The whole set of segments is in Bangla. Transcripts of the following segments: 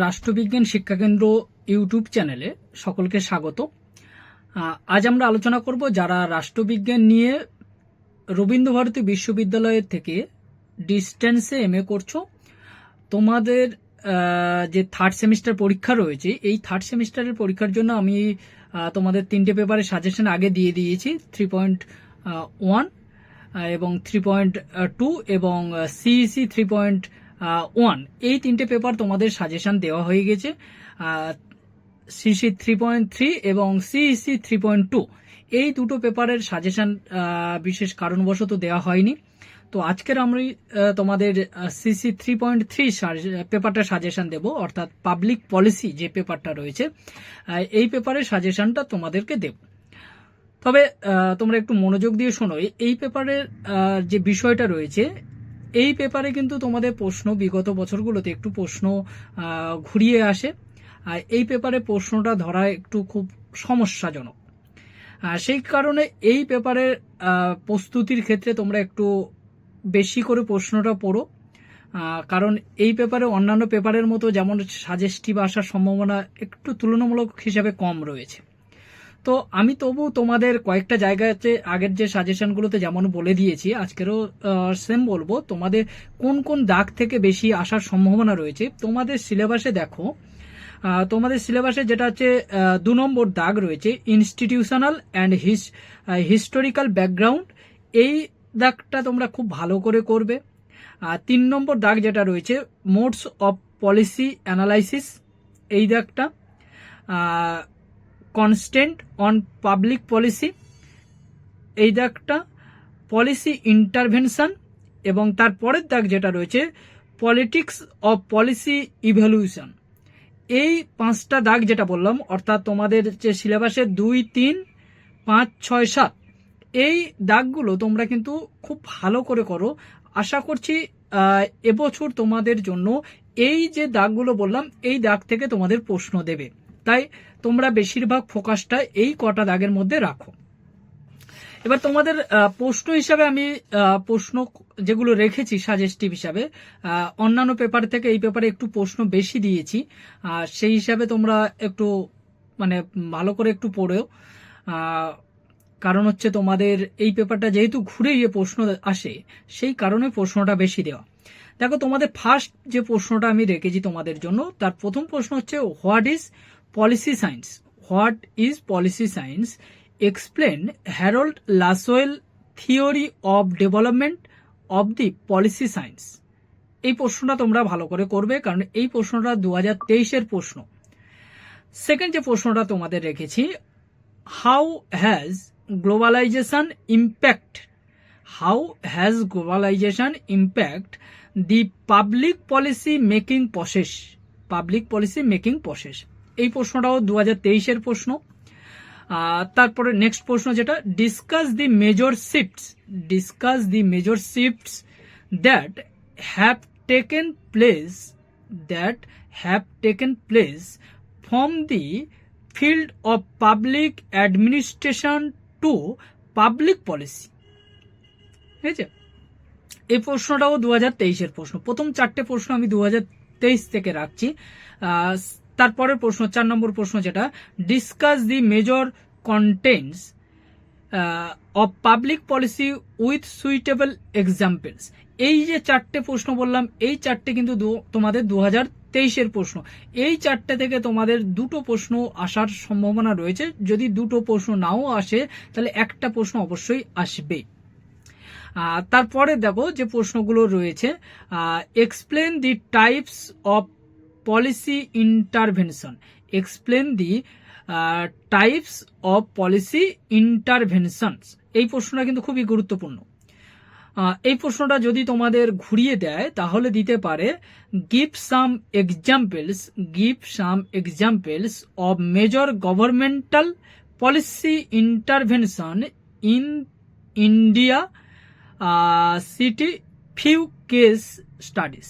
রাষ্ট্রবিজ্ঞান শিক্ষাকেন্দ্র ইউটিউব চ্যানেলে সকলকে স্বাগত। আজ আমরা আলোচনা করব যারা রাষ্ট্রবিজ্ঞান নিয়ে রবীন্দ্রভারতী বিশ্ববিদ্যালয়ের থেকে ডিস্টেন্সে এমএ করছো, তোমাদের যে থার্ড সেমিস্টার পরীক্ষা রয়েছে, এই থার্ড সেমিস্টারের পরীক্ষার জন্য আমি তোমাদের 3টে পেপারের সাজেশন আগে দিয়ে দিয়েছি। 3.1 এবং 3.2 এবং সিইসি 3.1, এই 3টে পেপার তোমাদের সাজেশন দেওয়া হয়ে গেছে। সিসি 3.3 এবং সিইসি 3.2, এই দুটো পেপারের সাজেশন বিশেষ কারণবশত দেওয়া হয়নি। তো আজকের আমি তোমাদের সিসি 3.3 পেপারটা সাজেশন দেব, অর্থাৎ পাবলিক পলিসি যে পেপারটা রয়েছে, এই পেপারের সাজেশনটা তোমাদেরকে দেব। তবে তোমরা একটু মনোযোগ দিয়ে শোনো। এই পেপারের যে বিষয়টা রয়েছে, এই পেপারে কিন্তু তোমাদের প্রশ্ন বিগত বছরগুলোতে একটু প্রশ্ন ঘুরিয়ে আসে, আর এই পেপারে প্রশ্নটা ধরা একটু খুব সমস্যাজনক। সেই কারণে এই পেপারের প্রস্তুতির ক্ষেত্রে তোমরা একটু বেশি করে প্রশ্নটা পড়ো, কারণ এই পেপারে অন্যান্য পেপারের মতো যেমন সাজেস্টিভ আসার সম্ভাবনা একটু তুলনামূলক হিসাবে কম রয়েছে। তো আমি তবু তোমাদের কয়েকটা জায়গাতে আগের যে সাজেশনগুলোতে যেমন বলে দিয়েছি, আজকেরও সেম বলবো। তোমাদের কোন কোন দাগ থেকে বেশি আসার সম্ভাবনা রয়েছে তোমাদের সিলেবাসে দেখো। তোমাদের সিলেবাসে যেটা হচ্ছে 2 নম্বর দাগ রয়েছে ইনস্টিটিউশনাল অ্যান্ড হিস্টোরিক্যাল ব্যাকগ্রাউন্ড, এই দাগটা তোমরা খুব ভালো করে করবে। 3 নম্বর দাগ যেটা রয়েছে মোডস অফ পলিসি অ্যানালাইসিস, এই দাগটা। কনস্ট্যান্ট অন পাবলিক পলিসি, এই দাগটা। পলিসি ইন্টারভেনশন, এবং তার পরের দাগ যেটা রয়েছে পলিটিক্স অফ পলিসি ইভ্যালুয়েশন। এই 5টা দাগ যেটা বললাম, অর্থাৎ তোমাদের যে সিলেবাসে 2, 3, 5, 6, 7, এই দাগগুলো তোমরা কিন্তু খুব ভালো করে করো। আশা করছি এবছর তোমাদের জন্য এই যে দাগগুলো বললাম, এই দাগ থেকে তোমাদের প্রশ্ন দেবে, তাই তোমরা বেশিরভাগ ফোকাসটা এই কটা দাগের মধ্যে রাখো। এবার তোমাদের প্রশ্ন হিসাবে আমি প্রশ্ন যেগুলো রেখেছি সাজেস্টিভ হিসাবে, অন্যান্য পেপার থেকে এই পেপারে একটু প্রশ্ন বেশি দিয়েছি, সেই হিসাবে তোমরা একটু ভালো করে একটু পড়েও। কারণ হচ্ছে তোমাদের এই পেপারটা যেহেতু ঘুরে গিয়ে প্রশ্ন আসে, সেই কারণে প্রশ্নটা বেশি দেওয়া। দেখো, তোমাদের ফার্স্ট যে প্রশ্নটা আমি রেখেছি তোমাদের জন্য, তার প্রথম প্রশ্ন হচ্ছে what is policy science? What is policy science? Explain Harold Lasswell theory of development of the policy science. এই প্রশ্নটা তোমরা ভালো করে করবে, কারণ এই প্রশ্নটা 2023-এর প্রশ্ন। সেকেন্ড যে প্রশ্নটা তোমাদের রেখেছি, how has globalisation impact the public policy making process? এই প্রশ্নটাও 2023-এর প্রশ্ন। তারপরে নেক্সট প্রশ্ন যেটা, discuss the major shifts that have taken place from the field of public administration to public policy. ঠিক আছে, এই প্রশ্নটাও 2023-এর প্রশ্ন। প্রথম 4টে প্রশ্ন আমি 2023 থেকে রাখছি। তারপরের প্রশ্ন 4 নম্বর প্রশ্ন যেটা, discuss the major contents of public policy with suitable examples. এই যে 4টে প্রশ্ন বললাম, এই 4টে কিন্তু তোমাদের 2023-এর প্রশ্ন। এই 4টে থেকে তোমাদের 2টো প্রশ্ন আসার সম্ভাবনা রয়েছে। যদি 2টো প্রশ্ন নাও আসে, তাহলে একটা প্রশ্ন অবশ্যই আসবে। তারপরে দেখো যে প্রশ্নগুলো রয়েছে, explain the types of policy intervention. এই প্রশ্নটা কিন্তু খুবই গুরুত্বপূর্ণ। এই প্রশ্নটা যদি তোমাদের ঘুরিয়ে দেয়, তাহলে দিতে পারে give some examples of major governmental policy intervention in India, cite few case studies.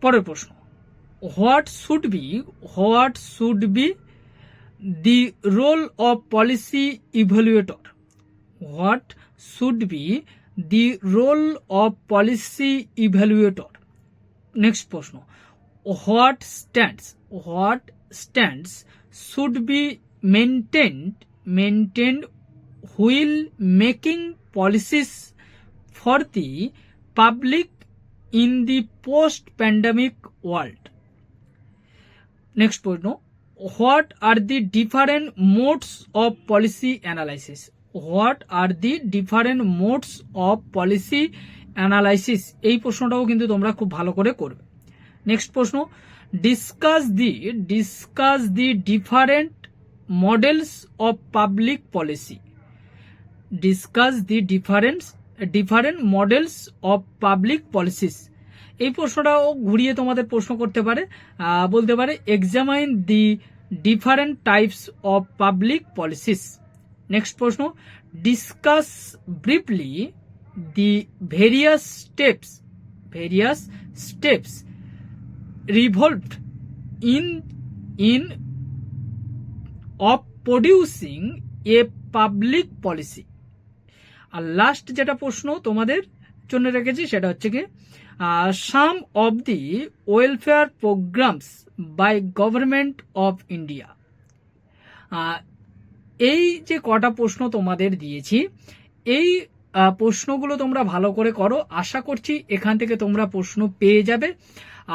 পরের প্রশ্ন, what should be the role of policy evaluator? Next প্রশ্ন, what stands should be maintained while making policies for the public in the post pandemic world. Next প্রশ্ন, what are the different modes of policy analysis. What are the different modes of policy analysis, এই প্রশ্নটাও কিন্তু তোমরা খুব ভালো করে করবে। নেক্সট প্রশ্ন, discuss the different models of public policy. Discuss the different models of public policies, এই প্রশ্নটাও ঘুরিয়ে তোমাদের প্রশ্ন করতে পারে, বলতে পারে examine the different types of public policies. Next প্রশ্ন, discuss briefly the various steps revolved in of producing a public policy. আর লাস্ট যেটা প্রশ্ন তোমাদের জন্য রেখেছি সেটা হচ্ছে কি, some of the welfare programmes by government of India. এই যে কটা প্রশ্ন তোমাদের দিয়েছি, এই প্রশ্নগুলো তোমরা ভালো করে করো, আশা করছি এখান থেকে তোমরা প্রশ্ন পেয়ে যাবে।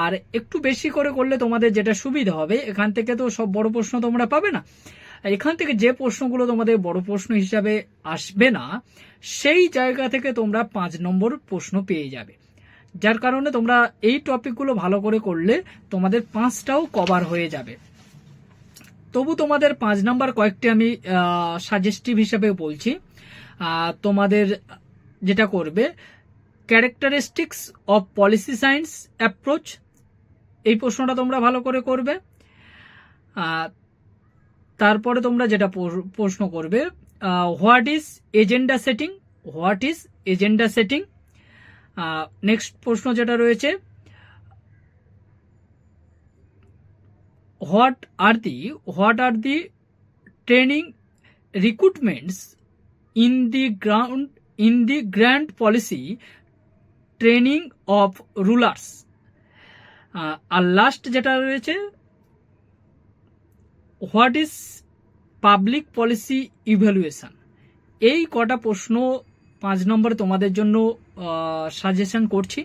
আর একটু বেশি করে করলে তোমাদের যেটা সুবিধা হবে, এখান থেকে তো সব বড় প্রশ্ন তোমরা পাবে না, এখান থেকে যে প্রশ্নগুলো তোমাদের বড় প্রশ্ন হিসাবে আসবে না সেই জায়গা থেকে তোমরা 5 নম্বর প্রশ্ন পেয়ে যাবে। যার কারণে তোমরা এই টপিকগুলো ভালো করে করলে তোমাদের 5টাও কভার হয়ে যাবে। তবু তোমাদের 5 নাম্বার কয়েকটি আমি সাজেস্টিভ হিসাবে বলছি। তোমাদের যেটা করবে, characteristics of policy science approach, এই প্রশ্নটা তোমরা ভালো করে করবে। তারপরে তোমরা যেটা প্রশ্ন করবে, what is agenda setting. Next প্রশ্ন যেটা রয়েছে, what are the training recruitments in the grand policy training of rulers. আর লাস্ট যেটা রয়েছে, what is public policy evaluation. এই কটা প্রশ্ন 5 নম্বরে তোমাদের জন্য সাজেশন করছি।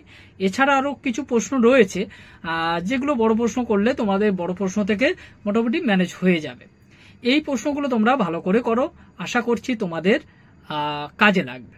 এছাড়া আরও কিছু প্রশ্ন রয়েছে যেগুলো বড় প্রশ্ন করলে তোমাদের বড় প্রশ্ন থেকে মোটামুটি ম্যানেজ হয়ে যাবে। এই প্রশ্নগুলো তোমরা ভালো করে করো, আশা করছি তোমাদের কাজে লাগবে।